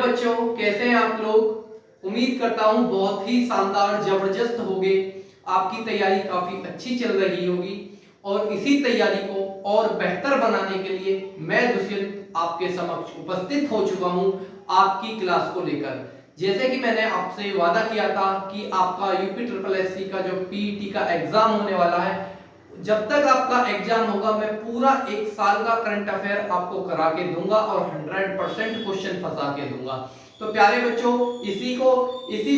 बच्चों, कैसे हैं आप लोग। उम्मीद करता हूं बहुत ही शानदार जबरदस्त होगे। आपकी तैयारी काफी अच्छी चल रही होगी और इसी तैयारी को और बेहतर बनाने के लिए मैं दुष्यंत आपके समक्ष उपस्थित हो चुका हूं आपकी क्लास को लेकर। जैसे कि मैंने आपसे वादा किया था कि आपका यूपी ट्रिपल एससी का जो पीईटी का एग्जाम होने वाला है, जब तक आपका एग्जाम होगा मैं पूरा एक साल का करंट अफेयर आपको करा के दूंगा और 100% क्वेश्चन फंसा के दूंगा। तो प्यारे बच्चों, इसी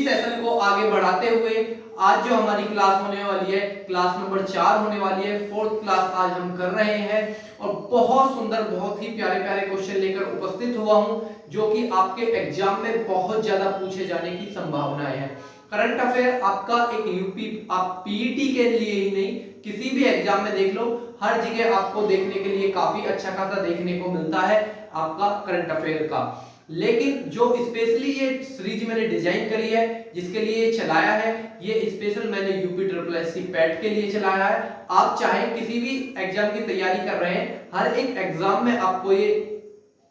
सेशन को आगे बढ़ाते हुए आज जो हमारी क्लास होने वाली है, क्लास नंबर 4 होने वाली है, 4th क्लास आज हम कर रहे हैं और बहुत सुंदर, बहुत ही प्यारे प्यारे क्वेश्चन लेकर उपस्थित हुआ हूं जो कि आपके एग्जाम में बहुत ज्यादा पूछे जाने की संभावनाएं हैं। करंट अफेयर आपका एक यूपी, आप पीईटी के लिए ही नहीं, किसी भी एग्जाम में देख लो, हर जगह आपको देखने के लिए काफी अच्छा खासा देखने को मिलता है आपका करंट अफेयर का। लेकिन जो स्पेशली ये सीरीज मैंने डिजाइन करी है, जिसके लिए चलाया है, ये स्पेशल मैंने यूपी ट्रिपल एससी पैट के लिए चलाया है। आप चाहे किसी भी एग्जाम की तैयारी कर रहे हैं, हर एक एग्जाम में आपको ये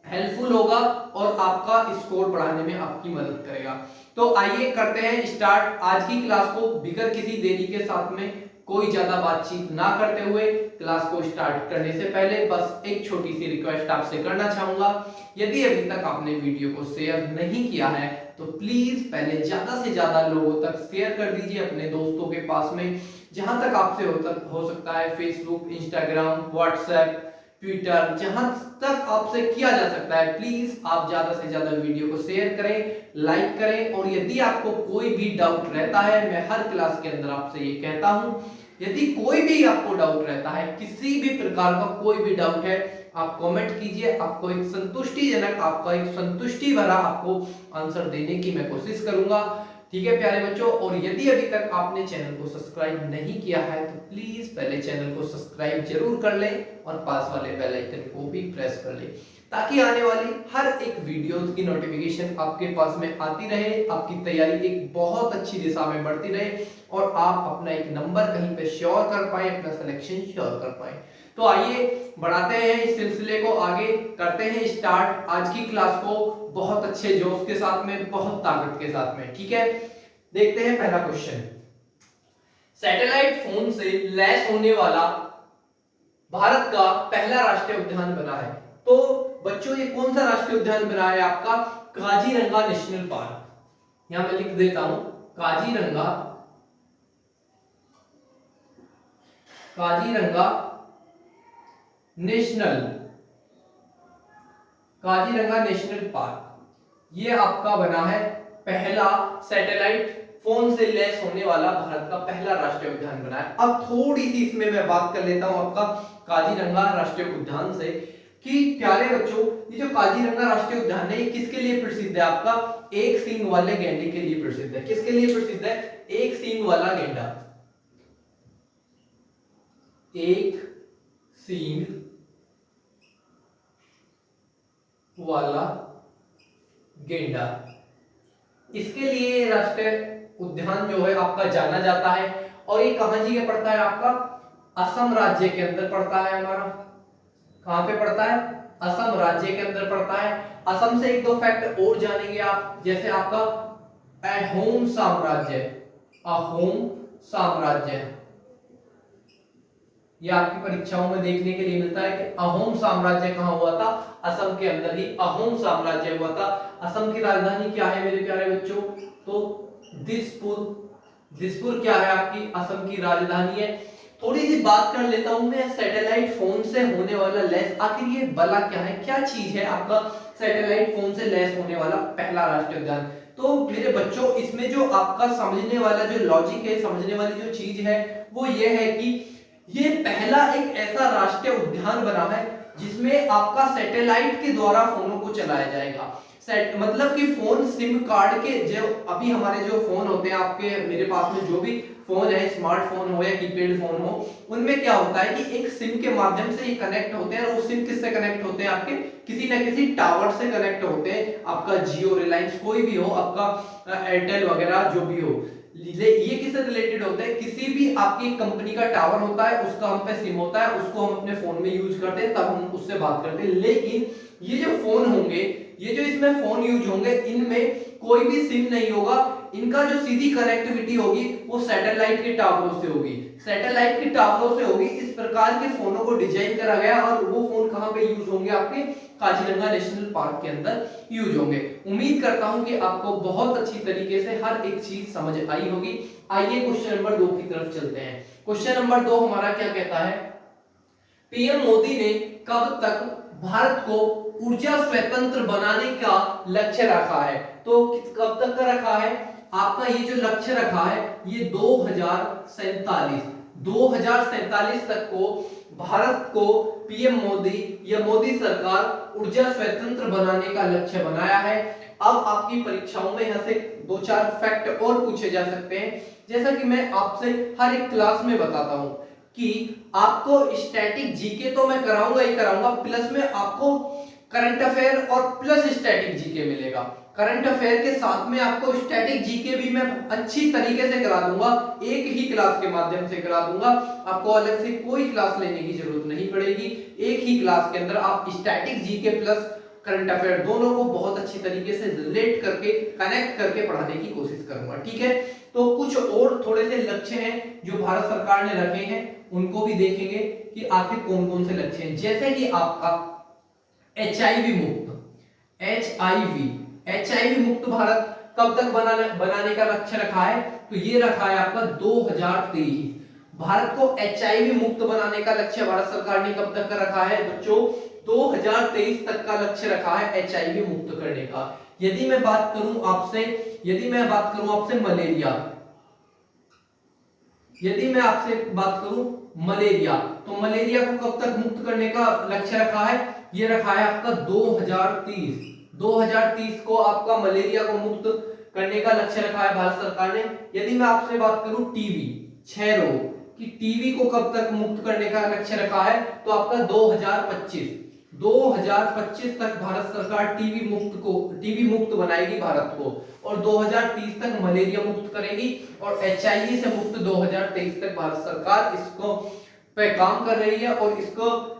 हेल्पफुल होगा और आपका स्कोर बढ़ाने में आपकी मदद करेगा। तो आइए करते हैं स्टार्ट आज की क्लास को बिगर किसी देरी के साथ में, कोई ज्यादा बातचीत ना करते हुए क्लास को स्टार्ट करने से पहले बस एक छोटी सी रिक्वेस्ट आपसे करना चाहूंगा। यदि अभी तक आपने वीडियो को शेयर नहीं किया है तो प्लीज पहले ज्यादा से ज्यादा लोगों तक शेयर कर दीजिए, अपने दोस्तों के पास में, जहां तक आपसे हो सकता है, फेसबुक, इंस्टाग्राम, व्हाट्सएप, ट्विटर, जहां तक आपसे किया जा सकता है। प्लीज आप ज्यादा से ज्यादा वीडियो को शेयर करें, लाइक करें और यदि आपको कोई भी डाउट रहता है, मैं हर क्लास के अंदर आपसे ये कहता हूं, यदि कोई भी आपको डाउट रहता है, किसी भी प्रकार का कोई भी डाउट है, आप कमेंट कीजिए। आपको एक संतुष्टिजनक, आपका एक संतुष्टि भरा आपको आंसर देने की मैं कोशिश करूंगा। ठीक है प्यारे बच्चों, और यदि अभी तक आपने चैनल को सब्सक्राइब नहीं किया है तो प्लीज पहले चैनल को सब्सक्राइब जरूर कर लें और पास वाले बेल आइकन को भी प्रेस कर लें, ताकि आने वाली हर एक वीडियो की नोटिफिकेशन आपके पास में आती रहे, आपकी तैयारी एक बहुत अच्छी दिशा में बढ़ती रहे और आप अपना एक नंबर कहीं पे श्योर कर पाए, अपना सिलेक्शन श्योर कर पाए। तो आइए बढ़ाते हैं इस सिलसिले को आगे, करते हैं स्टार्ट आज की क्लास को बहुत अच्छे जोश के साथ में, बहुत ताकत के साथ में। ठीक है, देखते हैं पहला क्वेश्चन। सैटेलाइट फोन से लैस होने वाला भारत का पहला राष्ट्रीय उद्यान बना है। तो बच्चों, ये कौन सा राष्ट्रीय उद्यान बना है आपका? Kaziranga national park. यहां मैं लिख देता हूं, काजीरंगा नेशनल पार्क, ये आपका बना है पहला सैटेलाइट फोन से लैस होने वाला भारत का पहला राष्ट्रीय उद्यान बना है। अब थोड़ी सी इसमें मैं बात कर लेता हूं आपका काजीरंगा राष्ट्रीय उद्यान से, कि प्यारे बच्चों, ये जो काजीरंगा राष्ट्रीय उद्यान है, ये किसके लिए प्रसिद्ध है? आपका एक सींग वाले गैंडे के लिए प्रसिद्ध है। किसके लिए प्रसिद्ध है? एक सींग वाला गेंडा, एक सींग वाला गेंडा, इसके लिए राष्ट्रीय उद्यान जो है आपका जाना जाता है। और ये कहां जी के पड़ता है? आपका असम राज्य के अंदर पड़ता है हमारा। कहां पे पड़ता है? असम राज्य के अंदर पड़ता है। असम से एक दो फैक्ट और जानेंगे आप, जैसे आपका अहोम साम्राज्य, ये आपकी परीक्षाओं में देखने के लिए मिलता है कि अहोम साम्राज्य कहां हुआ था? असम के अंदर ही अहोम साम्राज्य हुआ था। असम की राजधानी क्या है मेरे प्यारे बच्चों? तो दिसपुर क्या है आपकी असम की राजधानी है। थोड़ी सी बात कर लेता हूं मैं सैटेलाइट फोन से होने वाला लैस, आखिर ये भला क्या है, क्या चीज है आपका सैटेलाइट फोन से लैस होने वाला पहला राष्ट्रीय उद्यान? तो मेरे बच्चों, इसमें जो आपका समझने वाला जो लॉजिक है, समझने वाली जो चीज है, वो ये है कि ये पहला एक ऐसा राष्ट्रीय उद्यान बना है जिसमें आपका सैटेलाइट के द्वारा फोनों को चलाया जाएगा। मतलब कि फोन सिम कार्ड के, जो अभी हमारे जो फोन होते हैं, आपके मेरे पास में जो भी फोन है, स्मार्टफोन हो या कीपैड फोन हो, उनमें क्या होता है कि एक सिम के माध्यम से ये कनेक्ट होते हैं। और वो सिम किससे कनेक्ट होते हैं? आपके किसी ना किसी टावर से कनेक्ट होते हैं, आपका जियो, रिलायंस, कोई भी हो, आपका एयरटेल वगैरह जो भी हो। ये किससे रिलेटेड होते हैं, किसी भी आपकी कंपनी का टावर होता है, उसका हम पे सिम होता है, उसको हम अपने फोन में यूज करते हैं, तब हम उससे बात करते हैं। लेकिन ये जो फोन होंगे, ये जो इसमें फोन यूज होंगे, इनमें कोई भी सिम नहीं होगा, इनका जो सीधी कनेक्टिविटी होगी वो सैटेलाइट के टावरों से होगी, सैटेलाइट के टावरों से होगी। इस प्रकार के फोनों को डिजाइन करा गया, और वो फोन कहां पे यूज होंगे, आपके काजीरंगा नेशनल पार्क के अंदर यूज होंगे। उम्मीद करता हूं कि आपको बहुत अच्छी तरीके से हर एक चीज समझ आई होगी। आइए क्वेश्चन नंबर 2 की तरफ चलते हैं। क्वेश्चन नंबर 2 हमारा क्या कहता है, पीएम मोदी ने कब तक भारत को ऊर्जा स्वतंत्र बनाने का लक्ष्य रखा है। तो कब तक का रखा है आपका, ये जो लक्ष्य रखा है ये 2047 तक को भारत को पीएम मोदी या मोदी सरकार ऊर्जा स्वतंत्र बनाने का लक्ष्य बनाया है। अब आपकी परीक्षाओं में यहाँ से 2-4 फैक्ट और पूछे जा सकते हैं। जैसा कि मैं आपसे हर एक क्लास में बताता हूं कि आपको स्टैटिक जीके तो मैं कराऊंगा ही कराऊंगा, प्लस में आपको करंट अफेयर और प्लस स्टैटिक जीके मिलेगा। करंट अफेयर के साथ में आपको स्टैटिक जीके भी मैं अच्छी तरीके से करा दूंगा, एक ही क्लास के माध्यम से करा दूंगा, आपको अलग से कोई क्लास लेने की जरूरत नहीं पड़ेगी। एक ही क्लास के अंदर आप static GK plus current affair दोनों को बहुत अच्छी तरीके से रिलेट करके, कनेक्ट करके पढ़ाने की कोशिश करूंगा, ठीक है। तो कुछ और थोड़े से लक्ष्य हैं जो भारत सरकार ने रखे हैं, उनको भी देखेंगे कि आखिर कौन कौन से लक्ष्य हैं। जैसे कि आपका एचआईवी मुक्त, एचआईवी मुक्त भारत कब तक बनाने का लक्ष्य रखा है, तो ये रखा है आपका 2023। भारत को एचआईवी मुक्त बनाने का लक्ष्य भारत सरकार ने कब तक का रखा है बच्चों, 2023 तक का लक्ष्य रखा है एचआईवी मुक्त करने का। यदि मैं बात करूं आपसे मलेरिया, यदि मैं आपसे बात करूं मलेरिया, तो मलेरिया को कब तक मुक्त करने का लक्ष्य रखा है, ये रखा है आपका 2030 को आपका मलेरिया को मुक्त करने का लक्ष्य रखा है भारत सरकार ने। यदि मैं आपसे बात करूं टीबी, क्षय रोग कि टीबी को कब तक मुक्त करने का लक्ष्य रखा है, तो आपका 2025 तक भारत सरकार टीबी मुक्त बनाएगी भारत को, और 2030 तक मलेरिया मुक्त करेगी, और एचआईवी से मुक्त 2023 तक भारत सरकार इसको पे काम कर रही है, और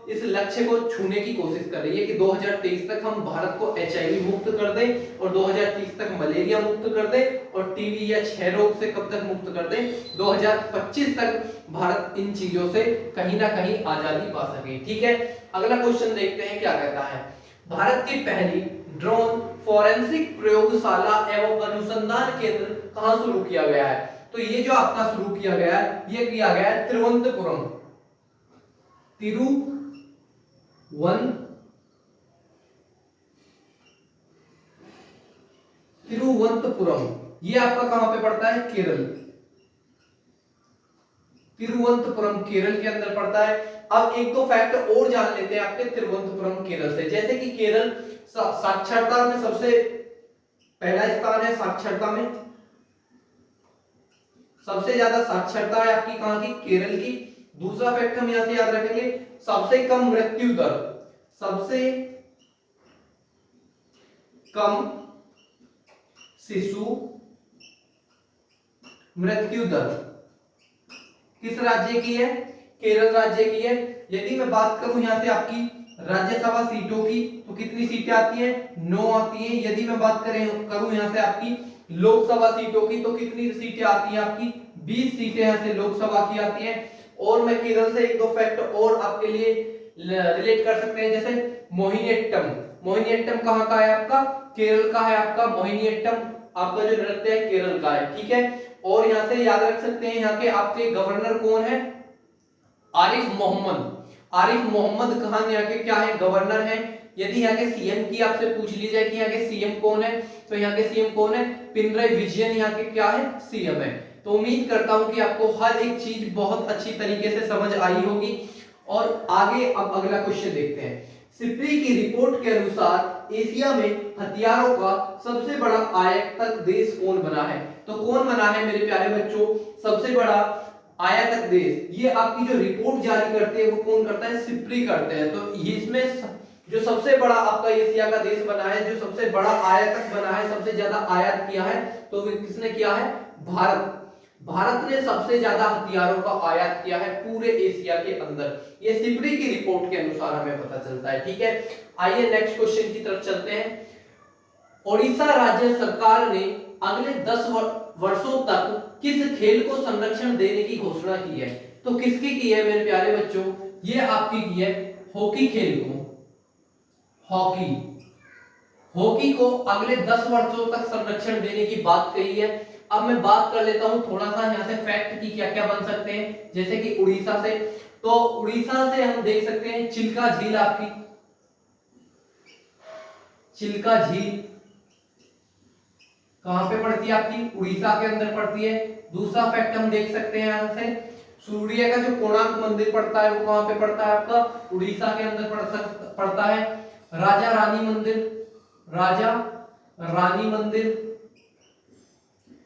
इस लक्ष्य को छूने की कोशिश कर रही है कि 2023 तक हम भारत को एचआईवी मुक्त कर दें, और 2030 तक मलेरिया मुक्त कर दें, और टीबी या क्षय रोग से कब तक मुक्त कर दें, 2025 तक भारत इन चीजों से कहीं ना कहीं आजादी पा सके, ठीक है। अगला क्वेश्चन देखते हैं क्या कहता है, भारत की पहली ड्रोन फॉरेंसिक प्रयोगशाला एवं अनुसंधान केंद्र कहां शुरू किया गया है, तो ये जो आपका शुरू किया गया है, ये किया गया है तिरुवनंतपुरम, ये आपका कहां पे पड़ता है, केरल, तिरुवनंतपुरम केरल के अंदर पड़ता है। अब एक दो फैक्ट और जान लेते हैं आपके तिरुवनंतपुरम केरल से। जैसे कि केरल साक्षरता में सबसे पहला स्थान है, साक्षरता में सबसे ज्यादा साक्षरता है आपकी कहां की, केरल की। दूसरा फैक्ट हम यहां से याद रखेंगे, सबसे कम मृत्यु दर, सबसे कम शिशु मृत्यु दर किस राज्य की है, केरल राज्य की है। यदि मैं बात करूं यहां से आपकी राज्यसभा सीटों की, तो कितनी सीटें आती हैं, 9 आती हैं। यदि मैं बात करूं यहां से आपकी लोकसभा सीटों की, तो कितनी सीटें आती हैं आपकी, 20 सीटें यहां से लोकसभा की आती हैं। और मैं केरल से एक दो फैक्ट और आपके लिए रिलेट कर सकते हैं, जैसे मोहिनीअट्टम कहां का है आपका, केरल का है आपका मोहिनीअट्टम, आपका जो नृत्य है केरल का है, ठीक है। और यहां से याद रख सकते हैं यहाँ के आपके गवर्नर कौन है, आरिफ मोहम्मद खान यहाँ के क्या है, गवर्नर है। यदि यहाँ के सीएम की आपसे पूछ ली जाए कि यहाँ के सीएम कौन है, तो यहाँ के सीएम कौन है, पिनराई विजयन यहाँ के क्या है, सीएम है। तो उम्मीद करता हूं कि आपको हर एक चीज बहुत अच्छी तरीके से समझ आई होगी। और आगे अब अगला क्वेश्चन देखते हैं। सिप्री की रिपोर्ट के अनुसार एशिया में हथियारों का सबसे बड़ा आयातक देश कौन बना है, तो कौन बना है मेरे प्यारे बच्चों सबसे बड़ा आयातक देश। ये आपकी जो रिपोर्ट जारी करते हैं वो कौन करता है, सिप्री करते हैं। तो ये इसमें जो सबसे बड़ा आपका एशिया का देश बना है, जो सबसे बड़ा आयातक बना है, सबसे ज्यादा आयात किया है, तो किसने किया है, भारत। भारत ने सबसे ज्यादा हथियारों का आयात किया है पूरे एशिया के अंदर, ये सिपरी की रिपोर्ट के अनुसार हमें पता चलता है। ठीक है, आइए नेक्स्ट क्वेश्चन की तरफ चलते हैं। ओडिशा राज्य सरकार ने अगले 10 वर्षों तक किस खेल को संरक्षण देने की घोषणा की है? तो किसकी की है मेरे प्यारे बच्चों? ये आपकी की है हॉकी खेल को। हॉकी, हॉकी को अगले 10 वर्षों तक संरक्षण देने की बात कही है। अब मैं बात कर लेता हूं थोड़ा सा यहाँ से फैक्ट की क्या क्या बन सकते हैं, जैसे कि उड़ीसा से। तो उड़ीसा से हम देख सकते हैं चिल्का झील, आपकी चिल्का झील कहां पे पड़ती है? आपकी उड़ीसा के अंदर पड़ती है। दूसरा फैक्ट हम देख सकते हैं यहां से, सूर्य का जो कोणार्क मंदिर पड़ता है वो कहां पे पड़ता है? आपका उड़ीसा के अंदर पड़ता है। राजा रानी मंदिर, राजा रानी मंदिर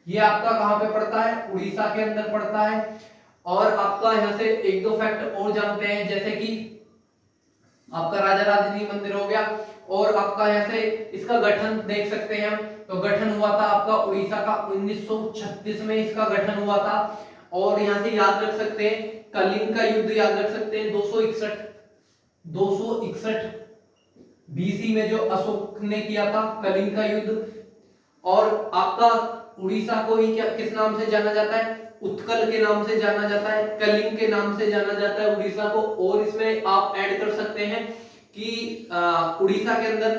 ये आपका कहां पे पड़ता है? उड़ीसा के अंदर पड़ता है। और आपका यहां से एक दो फैक्ट और जानते हैं, जैसे कि आपका राजा रानी मंदिर हो गया, और आपका यहाँ से इसका गठन देख सकते हैं हम। तो गठन हुआ था आपका उड़ीसा का 1936 में इसका गठन हुआ था। और यहाँ से याद रख सकते हैं कलिंग का युद्ध, याद रख सकते हैं 261 बीसी में जो अशोक ने किया था कलिंग का युद्ध। और आपका उड़ीसा को ही क्या किस नाम से जाना जाता है? उत्कल के नाम से जाना जाता है, कलिंग के नाम से जाना जाता है उड़ीसा को। और इसमें आप ऐड कर सकते हैं कि उड़ीसा के अंदर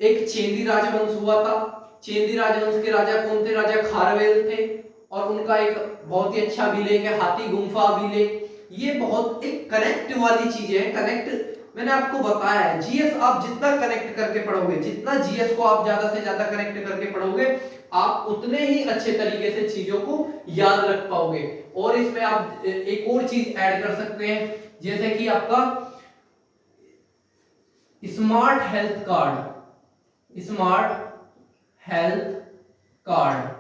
एक चेंदी राजवंश हुआ था। चेंदी राजवंश के राजा कौन थे? राजा खारवेल थे। और उनका एक बहुत ही अच्छा अभिलेख है हाथी गुम्फा अभिलेख। ये बहुत एक कनेक्ट वाली चीजें है, कनेक्ट मैंने आपको बताया है। जीएस आप जितना कनेक्ट करके पढ़ोगे, जितना जीएस को आप ज्यादा से ज्यादा कनेक्ट करके पढ़ोगे, आप उतने ही अच्छे तरीके से चीजों को याद रख पाओगे। और इसमें आप एक और चीज ऐड कर सकते हैं, जैसे कि आपका smart health card. Smart health card,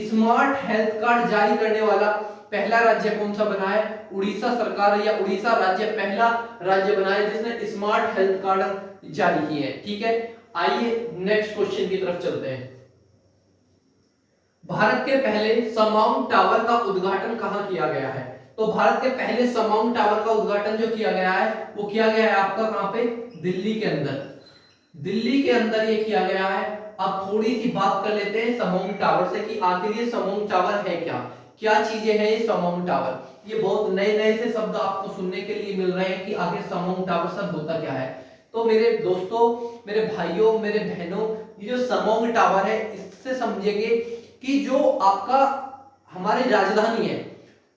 smart health card जारी करने वाला पहला राज्य कौन सा बना है? उड़ीसा सरकार या उड़ीसा राज्य पहला राज्य बना है जिसने स्मार्ट हेल्थ कार्ड जारी किए हैं। ठीक है, आइए नेक्स्ट क्वेश्चन की तरफ चलते हैं। भारत के पहले समाउंट टावर का उद्घाटन कहां किया गया है? तो भारत के पहले समाउंट टावर का उद्घाटन जो किया गया है वो किया गया है आपका कहां पे? दिल्ली के अंदर। दिल्ली के अंदर ये किया गया है। अब थोड़ी सी बात कर लेते हैं समाउंट टावर से कि आखिर ये समाउंट टावर है क्या, क्या चीजें हैं ये समाउंट टावर। ये बहुत नए नए से शब्द आपको सुनने के लिए मिल रहे हैं कि आखिर समाउंट टावर शब्द होता क्या है। तो मेरे दोस्तों, मेरे भाइयों, मेरे बहनों, ये जो समाउंट टावर है इससे समझेंगे कि जो आपका हमारी राजधानी है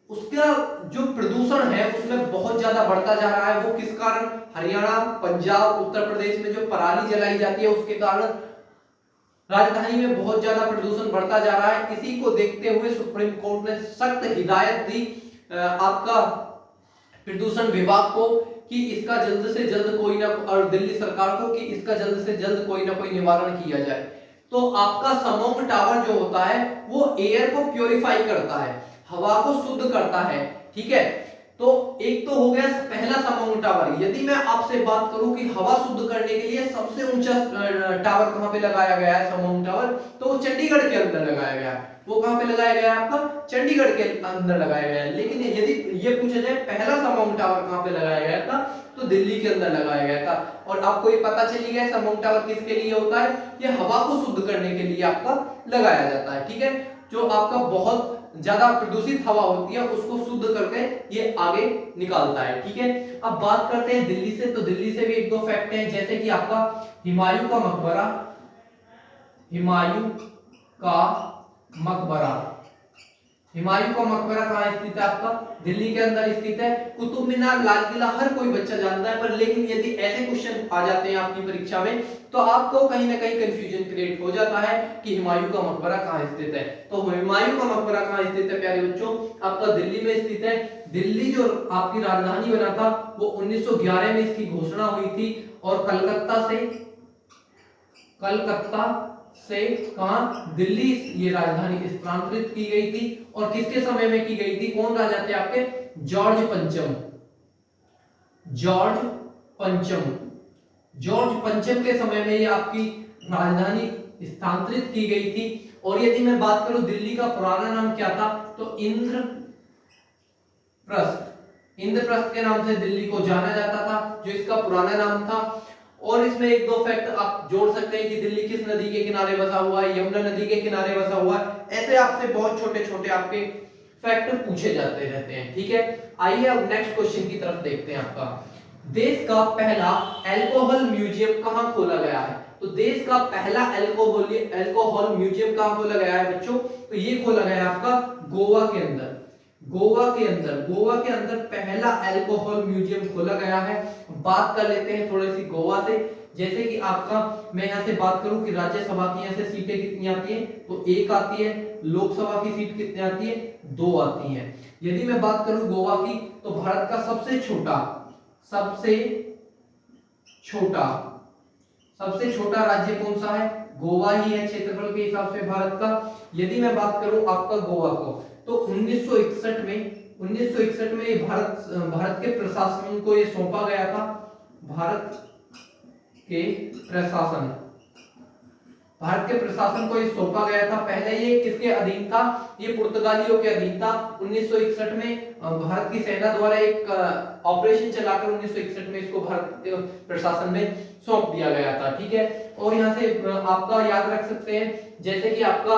उसका जो प्रदूषण है उसमें बहुत ज्यादा बढ़ता जा रहा है। वो किस कारण? हरियाणा, पंजाब, उत्तर प्रदेश में जो पराली जलाई जाती है उसके कारण राजधानी में बहुत ज्यादा प्रदूषण बढ़ता जा रहा है। इसी को देखते हुए सुप्रीम कोर्ट ने सख्त हिदायत दी आपका प्रदूषण विभाग को कि इसका जल्द से जल्द कोई ना, और दिल्ली सरकार को कि इसका जल्द से जल्द कोई ना कोई निवारण किया जाए। तो आपका समाउंट टावर जो होता है वो एयर को प्योरीफाई करता है, हवा को शुद्ध करता है। ठीक है, तो एक तो हो गया पहला समाउंट टावर। यदि मैं आपसे बात करूं कि हवा शुद्ध करने के लिए सबसे ऊंचा टावर कहां पे लगाया गया है समाउंट टावर, तो वो चंडीगढ़ के अंदर लगाया गया है। वो कहां पे लगाया गया है? आपका चंडीगढ़ के अंदर लगाया गया है। लेकिन यदि ये पूछा जाए पहला समाउंट टावर कहां पे लगाया गया था, तो दिल्ली के अंदर लगाया गया था। और आपको ये पता चली गया समाउंट टावर किसके लिए होता है? ये हवा को शुद्ध करने के लिए आपका लगाया जाता है। ठीक है, जो आपका बहुत ज्यादा प्रदूषित हवा होती है उसको शुद्ध करके ये आगे निकालता है। ठीक है, अब बात करते हैं दिल्ली से। तो दिल्ली से भी एक दो फैक्ट हैं, जैसे कि आपका हुमायूं का मकबरा, हुमायूं का मकबरा, हुमायूं का मकबरा कहां स्थित है? आपका दिल्ली के अंदर स्थित है। कुतुब मीनार, लाल किला हर कोई बच्चा जानता है, पर लेकिन यदि ऐसे क्वेश्चन आ जाते हैं आपकी परीक्षा में तो आपको कहीं ना कहीं कंफ्यूजन क्रिएट हो जाता है कि हुमायूं का मकबरा कहां स्थित है। तो हुमायूं का मकबरा कहां स्थित है प्यारे बच्चों? आपका दिल्ली में स्थित है। दिल्ली जो आपकी राजधानी बना था वो 1911 में इसकी घोषणा हुई थी। और कलकत्ता से कहां? दिल्ली ये राजधानी स्थानांतरित की गई थी। और किसके समय में की गई थी? कौन राजा थे आपके? जॉर्ज पंचम। जॉर्ज पंचम, जॉर्ज पंचम के समय में ये आपकी राजधानी स्थानांतरित की गई थी। और यदि मैं बात करूं दिल्ली का पुराना नाम क्या था, तो इंद्रप्रस्थ के नाम से दिल्ली को जाना जाता था, जो इसका पुराना नाम था। और इसमें एक दो फैक्ट आप जोड़ सकते हैं कि दिल्ली किस नदी के किनारे बसा हुआ है, यमुना नदी के किनारे बसा हुआ है। ऐसे आपसे बहुत छोटे छोटे आपके फैक्ट पूछे जाते रहते हैं, ठीक है। आइए अब नेक्स्ट क्वेश्चन की तरफ देखते हैं। आपका देश का पहला अल्कोहल म्यूजियम कहां खोला गया है? तो देश का पहला अल्कोहल म्यूजियम कहां खोला गया है बच्चों? तो ये खोला गया है आपका गोवा के अंदर। गोवा के अंदर पहला अल्कोहल म्यूजियम खोला गया है। बात कर लेते हैं थोड़ी सी गोवा से। जैसे कि आपका मैं यहां से बात करूं कि राज्यसभा की यहां से सीटें कितनी आती हैं, तो एक आती है। लोकसभा की सीट कितनी आती है? 2 आती हैं। यदि मैं बात करूं गोवा की, तो भारत का सबसे छोटा राज्य कौन सा है? गोवा ही है क्षेत्रफल के हिसाब से भारत का। यदि मैं बात करूं आपका गोवा को, तो 1961 में भारत के प्रशासन को ये सौंपा गया था। भारत के प्रशासन को ये सौंपा गया था। पहले ये किसके अधीन था? ये पुर्तगालियों के अधीन था। 1961 में भारत की सेना द्वारा एक ऑपरेशन चलाकर 1961 में इसको भारत के प्रशासन में सौंप दिया गया था, ठीक है। और यहाँ से आपका याद रख सकते हैं, जैसे कि आपका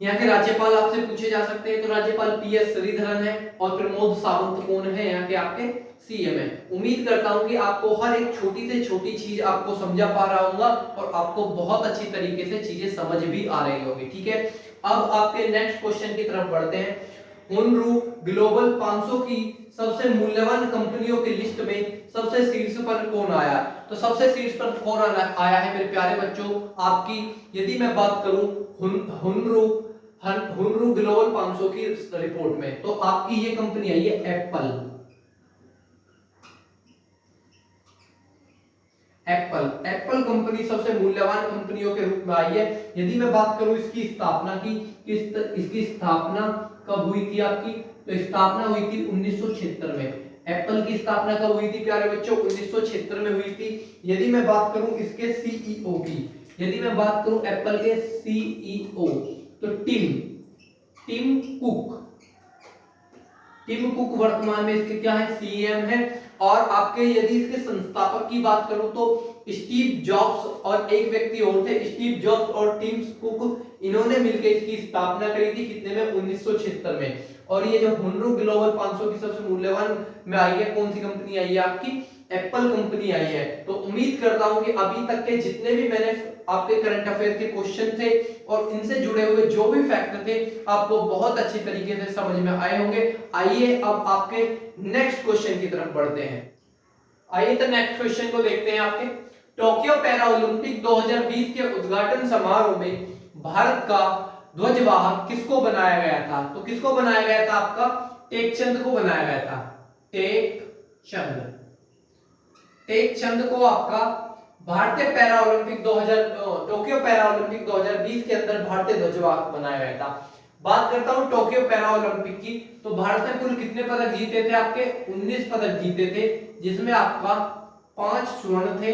यहाँ के राज्यपाल आपसे पूछे जा सकते हैं, तो राज्यपाल पीएस श्रीधरन है और प्रमोद सावंत कौन है? यहाँ के आपके सीएम है। उम्मीद करता हूं कि आपको हर एक छोटी से छोटी चीज आपको समझा पा रहा हूंगा और आपको बहुत अच्छी तरीके से चीजें समझ भी आ रही होगी, ठीक है। अब आपके नेक्स्ट क्वेश्चन की तरफ बढ़ते हैं। हुनरू ग्लोबल 500 की सबसे मूल्यवान कंपनियों की लिस्ट में सबसे शीर्ष पर कौन आया? तो सबसे शीर्ष पर कौन आया है मेरे प्यारे बच्चों? आपकी यदि मैं बात करूं हुनरू ग्लोबल 500 की रिपोर्ट में, तो आपकी ये कंपनी आई है एप्पल कंपनी सबसे मूल्यवान कंपनियों के रूप में आई है। यदि मैं बात करूं इसकी स्थापना की, इसकी स्थापना कब हुई थी आपकी? तो स्थापना हुई थी 1976 में। एप्पल की स्थापना कब हुई थी प्यारे बच्चों? 1976 में हुई थी। यदि मैं बात करूं इसके सीईओ की, यदि मैं बात करूं एप्पल के सीईओ, तो टिम कुक वर्तमान में इसके क्या है? सीएम है। और आपके यदि इसके संस्थापक की बात करूं, तो स्टीव जॉब्स और एक व्यक्ति और थे, स्टीव जॉब्स और टिम कुक, इन्होंने मिलकर इसकी स्थापना करी थी। कितने में? 1976 में। और ये जो हुनरू ग्लोबल 500 की सबसे मूल्यवान में आई है, कौन सी कंपनी आई है आपकी? एप्पल कंपनी आई है। तो उम्मीद करता हूं कि अभी तक के जितने भी मैंने आपके करंट अफेयर के क्वेश्चन थे और इनसे जुड़े हुए जो भी फैक्ट थे, आपको बहुत अच्छी तरीके से समझ में आए होंगे। आइए अब आपके नेक्स्ट क्वेश्चन की तरफ बढ़ते हैं। आइए तो नेक्स्ट क्वेश्चन को देखते हैं। आपके टोक्यो पैरा ओलंपिक 2020 के उद्घाटन समारोह में भारत का ध्वजवाहक किसको बनाया गया था? तो किसको बनाया गया था? आपका टेकचंद को बनाया गया था। टेकचंद को आपका भारतीय para Olympic Tokyo para Olympic 2020 के अंदर भारतीय ध्वजवाहक बनाया गया था। बात करता हूं टोक्यो पैरा ओलंपिक की, तो भारत ने कुल कितने पदक जीते थे? आपके 19 पदक जीते थे, जिसमें आपका 5 स्वर्ण थे,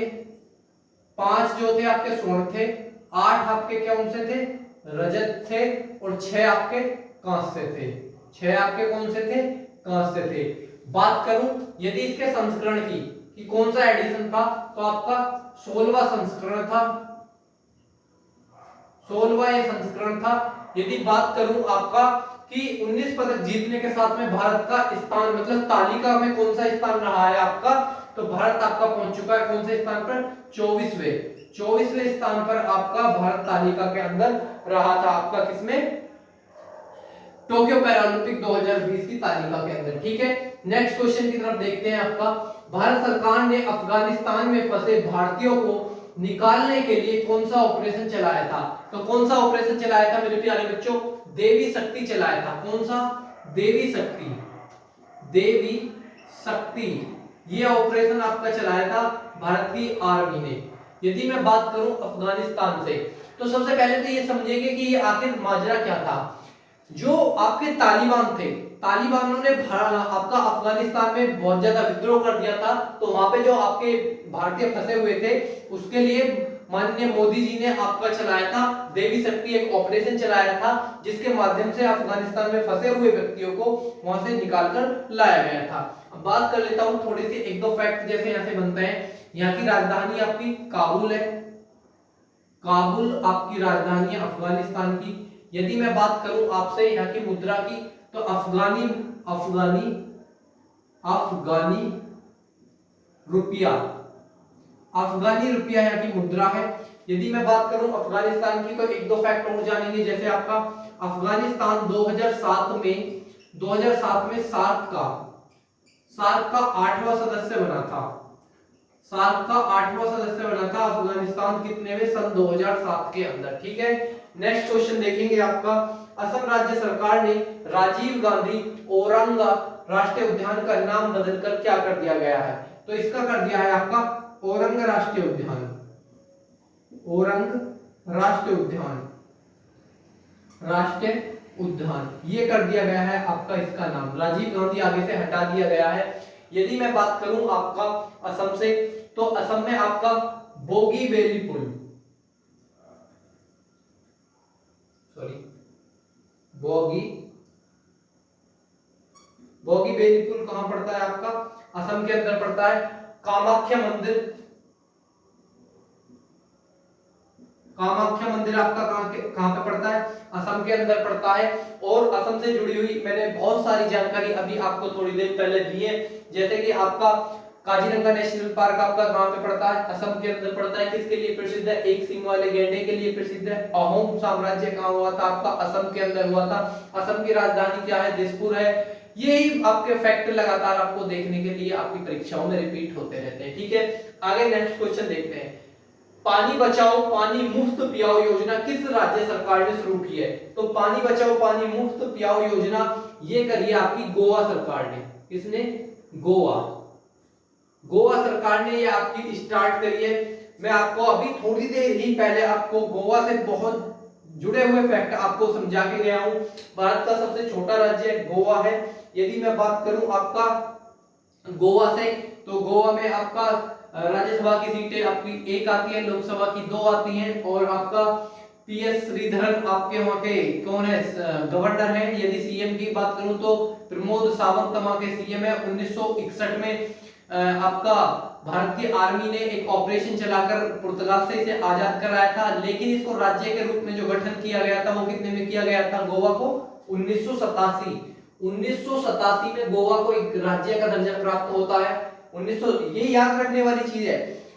5 जो थे आपके स्वर्ण थे, 8 आपके कौन से थे? रजत थे, और 6 आपके कांस्य थे। 6 आपके कौन से थे? कांस्य थे। बात करूं यदि इसके संस्करण की कि कौन सा एडिशन था, तो आपका 16वां संस्करण था। 16वां ये संस्करण था। यदि बात करूं आपका कि 19 पदक जीतने के साथ में भारत का स्थान, मतलब तालिका में कौन सा स्थान रहा है आपका? तो भारत आपका पहुंच चुका है कौन से स्थान पर? 24वें स्थान पर आपका भारत तालिका के अंदर रहा था। आपका किसमें? टोक्यो पैरालंपिक 2020 की तालिका के अंदर, ठीक है। नेक्स्ट क्वेश्चन की तरफ देखते हैं। आपका भारत सरकार ने अफगानिस्तान में फंसे भारतीयों को निकालने के लिए कौन सा ऑपरेशन चलाया था? तो कौन सा ऑपरेशन चलाया था मेरे प्यारे बच्चों? देवी शक्ति चलाया था। कौन सा? देवी शक्ति ये ऑपरेशन आपका चलाया था भारत की आर्मी ने। यदि मैं बात करूं अफगानिस्तान से, तो सबसे पहले तो ये समझेंगे कि ये आखिर माजरा क्या था। जो आपके तालिबान थे, तालिबानों ने आपका अफगानिस्तान में बहुत ज्यादा विद्रोह कर दिया था, तो वहां पे जो आपके भारतीय फंसे हुए थे उसके लिए माननीय मोदी जी ने आपका चलाया था, देवी शक्ति एक ऑपरेशन चलाया था जिसके माध्यम से अफगानिस्तान में फंसे हुए व्यक्तियों को वहां से निकालकर लाया गया था। अब बात कर लेता हूं थोड़ी सी एक दो फैक्ट जैसे यहां से बनते हैं। यहाँ की राजधानी आपकी काबुल है, काबुल आपकी राजधानी है अफगानिस्तान की। यदि मैं बात करूं आपसे यहाँ की मुद्रा की, तो अफगानी अफगानी अफगानी रुपया, अफगानी रुपया यहाँ की मुद्रा है। यदि मैं बात करूं अफगानिस्तान की, तो एक दो फैक्ट और जानेंगे। जैसे आपका अफगानिस्तान 2007 में सार्क का 8वां सदस्य बना था। सार्क का 8वां सदस्य बना था अफगानिस्तान, कितने में? सन 2007 के अंदर। ठीक है, नेक्स्ट क्वेश्चन देखेंगे आपका। असम राज्य सरकार ने राजीव गांधी औरंग राष्ट्रीय उद्यान का नाम बदलकर क्या कर दिया गया है? तो इसका कर दिया है आपका औरंग राष्ट्रीय उद्यान, औरंग राष्ट्रीय उद्यान, राष्ट्रीय उद्यान ये कर दिया गया है आपका, इसका नाम राजीव गांधी आगे से हटा दिया गया है। यदि मैं बात करूं आपका असम से, तो असम में आपका बोगीबेली पुल, बोगीबेली पुल कहां पड़ता है आपका? असम के अंदर पड़ता है। कामाख्या मंदिर, कामाख्या मंदिर आपका कहां पे पड़ता है? असम के अंदर पड़ता है। और असम से जुड़ी हुई मैंने बहुत सारी जानकारी अभी आपको थोड़ी देर पहले दी है। जैसे कि आपका काजीरंगा नेशनल पार्क आपका कहां पे पड़ता है? असम के अंदर पड़ता है। किसके लिए प्रसिद्ध है? एक सींग वाले गैंडे के लिए प्रसिद्ध है। अहोम साम्राज्य कहां हुआ था आपका? असम के अंदर हुआ था। असम की राजधानी क्या है? दिसपुर है। यही आपके फैक्ट लगातार आपको देखने के लिए आपकी परीक्षाओं में रिपीट होते रहते हैं। ठीक है, आगे नेक्स्ट क्वेश्चन देखते हैं। पानी बचाओ पानी मुफ्त पियाओ योजना किस राज्य सरकार ने शुरू की है? तो पानी बचाओ पानी मुफ्त पियाओ योजना ये करी है आपकी गोवा सरकार ने। किसने? गोवा सरकार ने ये आपकी स्टार्ट करी है। मैं आपको अभी थोड़ी देर ही पहले आपको गोवा से बहुत जुड़े हुए फैक्ट आपको समझा के गया हूं। भारत का सबसे छोटा राज्य गोवा है। यदि मैं बात करूं आपका गोवा से, तो गोवा में आपका राज्यसभा की सीटें आपकी 1 आती है, लोकसभा की 2 आती हैं। और आपका पीएस श्रीधरन आपके वहां के कौन है? गवर्नर है। यदि सीएम की बात करूं तो प्रमोद सावंत वहां के सीएम है। 1961 में आपका भारत की आर्मी ने एक ऑपरेशन चलाकर पुर्तगाल से इसे आजाद कराया था। लेकिन इसको राज्य के रूप में जो गठन किया गया था वो कितने में किया गया था? गोवा को 1987 में गोवा को एक राज्य का दर्जा प्राप्त होता है। 1900 ये याद रखने वाली चीज है।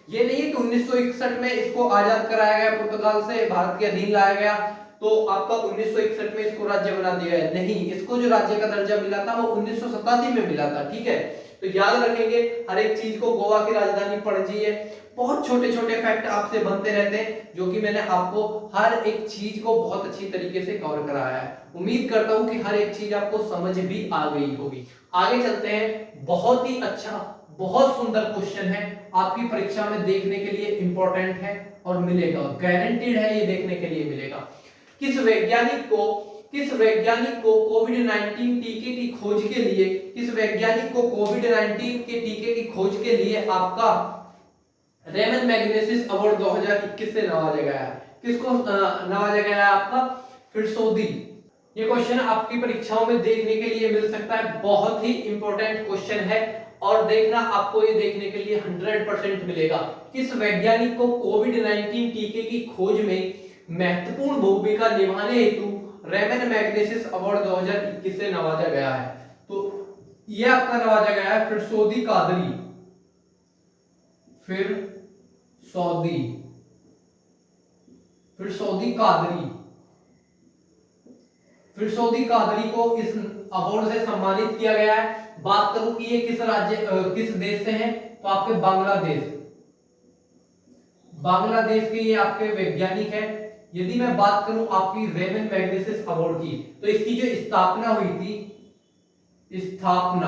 ये नहीं है कि 1961 में इसको आजाद कराया गया, पुर्तगाल से भारत के अधीन लाया गया तो आपका 1961 में इसको राज्य बना दिया गया। नहीं, इसको जो राज्य का दर्जा मिला था वो 1987 में मिला था। ठीक है, तो याद रखेंगे हर एक चीज को। गोवा की राजधानी पणजी है। बहुत छोटे छोटे फैक्ट आपसे बनते रहते हैं जो कि मैंने आपको हर एक चीज को बहुत अच्छी तरीके से कवर कराया है। उम्मीद करता हूं कि हर एक चीज आपको समझ भी आ गई होगी। आगे चलते हैं। बहुत ही अच्छा, बहुत सुंदर क्वेश्चन है, आपकी परीक्षा में देखने के लिए इंपॉर्टेंट है और मिलेगा, गारंटीड है, ये देखने के लिए मिलेगा। किस वैज्ञानिक को कोविड-19 टीके की खोज के लिए, किस वैज्ञानिक को कोविड-19 के टीके की खोज के लिए आपका रेमन मैग्नेसिस अवार्ड 2021 से नवाजा गया है? किसको नवाजा गया है? आपका फिरसौदी। ये क्वेश्चन आपकी परीक्षाओं में देखने के लिए मिल सकता है। बहुत ही इंपॉर्टेंट क्वेश्चन है और देखना आपको ये देखने के लिए 100% मिलेगा। किस वैज्ञानिक को कोविड-19 टीके की खोज में महत्वपूर्ण भूमिका निभाने हेतु रेमन मैग्नेसिस अवार्ड 2021 से नवाजा गया है? तो ये आपका नवाजा गया है फिरसौदी कादरी। फिरसौदी कादरी को इस अवार्ड से सम्मानित किया गया है। बात करूं कि ये किस देश से हैं, तो आपके बांग्लादेश के ये आपके वैज्ञानिक हैं। यदि मैं बात करूं आपकी रेमन मैग्नेसिस अवार्ड की, तो इसकी जो स्थापना हुई थी 1957 में,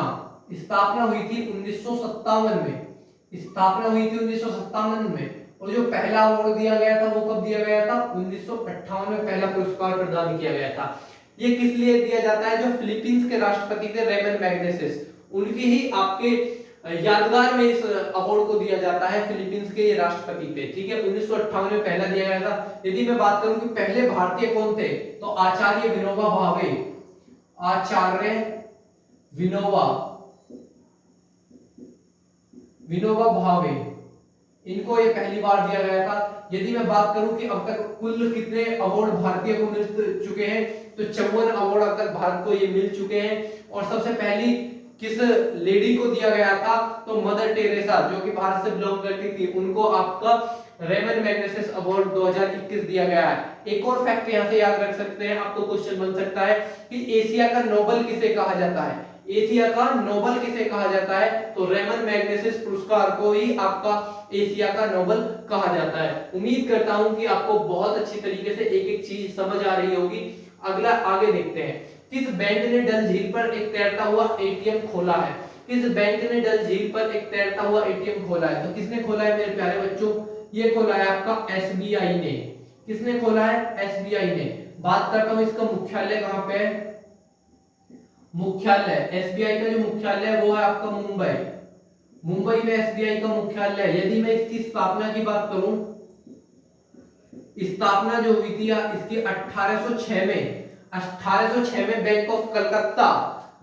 स्थापना हुई थी 1957 में। और जो पहला अवार्ड दिया गया था वो कब दिया गया था? 1958 में पहला पुरस्कार प्रदान किया गया था। ये किस लिए दिया जाता है? जो फिलीपींस के राष्ट्रपति थे रेमन मैग्नेसिस, उनकी ही आपके यादगार में इस अवार्ड को दिया जाता है फिलीपींस के राष्ट्रपति पे, ठीक है। 1958 में पहला दिया गया था। यदि मैं बात करूं कि पहले भारतीय कौन थे, तो आचार्य विनोबा भावे, आचार्य विनोबा विनोबा भावे, इनको ये पहली बार दिया गया था। यदि मैं बात करूं कि अब तक कुल कितने अवार्ड भारतीय को मिल चुके हैं, तो 54 अवार्ड अब तक भारत को ये मिल चुके हैं। और सबसे पहली किस लेडी को दिया गया था, तो मदर टेरेसा, जो कि भारत से बिलोंग करती थी, उनको आपका रेमन मैग्सेसे अवार्ड 2021 दिया गया है। एक और फैक्ट यहां से याद रख सकते हैं, आपको क्वेश्चन बन सकता है कि एशिया का नोबेल किसे कहा जाता है, एशिया का नोबेल किसे कहा जाता है, तो रेमन मैग्सेसे पुरस्कार को ही आपका एशिया का नोबेल कहा जाता है। उम्मीद करता हूं कि आपको बहुत अच्छी तरीके से एक एक चीज समझ आ रही होगी। अगला आगे देखते हैं, किस बैंक ने डल झील पर एक तैरता हुआ एटीएम खोला है, किस बैंक ने डल झील पर एक तैरता हुआ एटीएम खोला है, तो किसने खोला है मेरे प्यारे बच्चों, ये खोला है आपका एसबीआई ने। किसने खोला है, एसबीआई ने। बात करता हूं इसका मुख्यालय कहां पे है, मुख्यालय एसबीआई का जो मुख्यालय है वो है आपका मुंबई, मुंबई में एसबीआई का मुख्यालय है। यदि मैं इसकी स्थापना की बात करूं, स्थापना जो हुई थी इसकी 1806 में, 1806 में bank of Calcutta,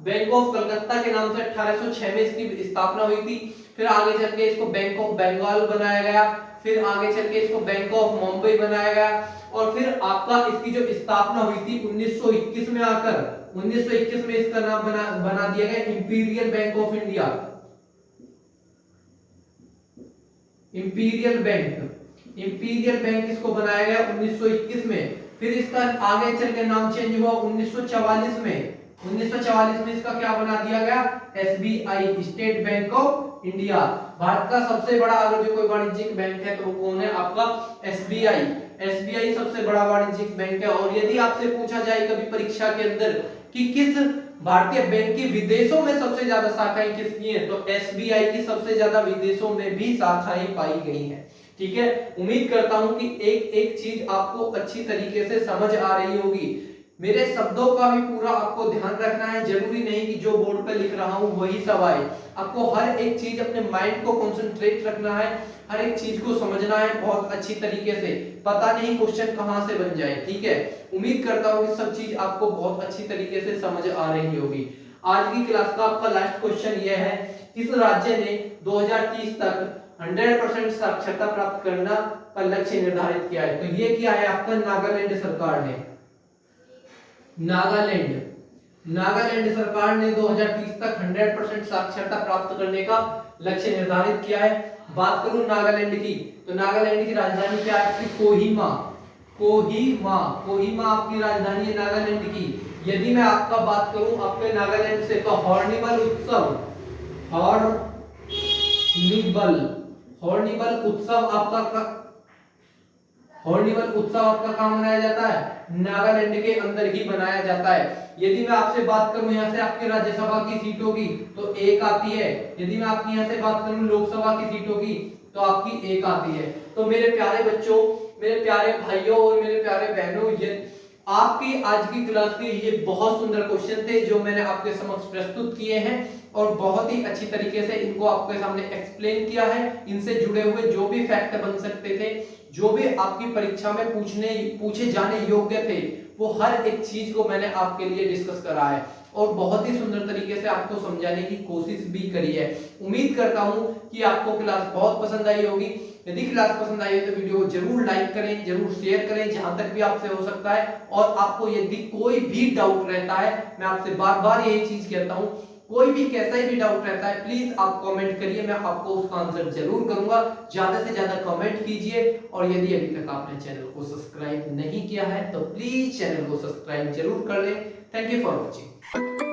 bank of Calcutta के नाम से 1806 में इसकी स्थापना हुई थी। फिर आगे चल के इसको बैंक ऑफ बंगाल बनाया गया, फिर आगे चल के इसको बैंक ऑफ मुंबई बनाया गया, और फिर आपका इसकी जो स्थापना हुई थी 1921 में आकर, 1921 में इसका नाम बना दिया गया imperial bank of India, imperial bank, imperial bank इसको बनाया गया 1921 में। फिर इसका आगे चल के नाम चेंज हुआ 1944 में, 1944 में इसका क्या बना दिया गया, SBI, state bank of India. Bharat का सबसे बड़ा अगर जो कोई वाणिज्यिक बैंक है तो वो कौन है, आपका एसबीआई, एसबीआई सबसे बड़ा वाणिज्यिक बैंक है। और यदि आपसे पूछा जाए कभी परीक्षा के अंदर कि किस भारतीय बैंक की विदेशों में सबसे ज्यादा शाखाएं किसकी हैं, तो एसबीआई की सबसे ज्यादा विदेशों में भी शाखाएं पाई गई हैं, ठीक है। उम्मीद करता हूं कि एक एक चीज आपको अच्छी तरीके से समझ आ रही होगी। मेरे शब्दों का भी पूरा आपको ध्यान रखना है, जरूरी नहीं कि जो बोर्ड पर लिख रहा हूं वही सब आए, आपको हर एक चीज अपने माइंड को कंसंट्रेट रखना है, हर एक चीज को समझना है बहुत अच्छी तरीके से, पता नहीं क्वेश्चन कहां से बन जाए, ठीक है। उम्मीद करता हूं कि सब चीज आपको बहुत अच्छी तरीके से समझ आ रही होगी। आज की क्लास का आपका लास्ट क्वेश्चन यह है, किस राज्य ने 2030 तक 100% साक्षरता प्राप्त करना का लक्ष्य निर्धारित किया है, तो ये किया है आपका नागालैंड सरकार ने, नागालैंड, नागालैंड सरकार ने 2030 तक 100% साक्षरता प्राप्त करने का लक्ष्य निर्धारित किया है। बात करूं नागालैंड की, तो नागालैंड की राजधानी क्या है, कोहिमा, कोहिमा, कोहिमा आपकी राजधानी है नागालैंड की। यदि मैं आपका बात करूं आपके नागालैंड से, तो हॉर्निबल उत्सव, हॉर्निबल, हॉर्निबल उत्सव आपका, हॉर्निबल उत्सव आपका कहां मनाया जाता है, नागालैंड के अंदर ही बनाया जाता है। यदि मैं आपसे बात करूं यहां से आपकी राज्यसभा की सीटों की, तो एक आती है। यदि मैं आपकी यहां से बात करूं लोकसभा की सीटों की, तो आपकी एक आती है। तो मेरे प्यारे बच्चों, मेरे प्यारे भाइयों और मेरे प्यारे बहनों, ये आपकी आज की क्लास के ये बहुत सुंदर क्वेश्चन थे जो मैंने आपके समक्ष प्रस्तुत किए हैं, और बहुत ही अच्छी तरीके से इनको आपके सामने एक्सप्लेन किया है। इनसे जुड़े हुए जो भी फैक्ट बन सकते थे, जो भी आपकी परीक्षा में पूछे जाने योग्य थे, वो हर एक चीज को मैंने आपके लिए डिस्कस करा है और बहुत ही सुंदर तरीके से आपको समझाने की कोशिश भी करी है। उम्मीद करता हूं कि आपको क्लास बहुत पसंद आई होगी। यदि क्लास पसंद आई है तो वीडियो को जरूर लाइक करें, जरूर शेयर करें जहां तक भी आपसे हो सकता है। और आपको यदि कोई भी डाउट रहता है, मैं आपसे बार बार यही चीज कहता हूं, कोई भी कैसा ही भी डाउट रहता है प्लीज आप कमेंट करिए, मैं आपको उसका आंसर जरूर करूंगा। ज्यादा से ज्यादा कमेंट कीजिए, और यदि अभी तक आपने चैनल को सब्सक्राइब नहीं किया है तो प्लीज चैनल को सब्सक्राइब जरूर कर लें। Thank you for watching.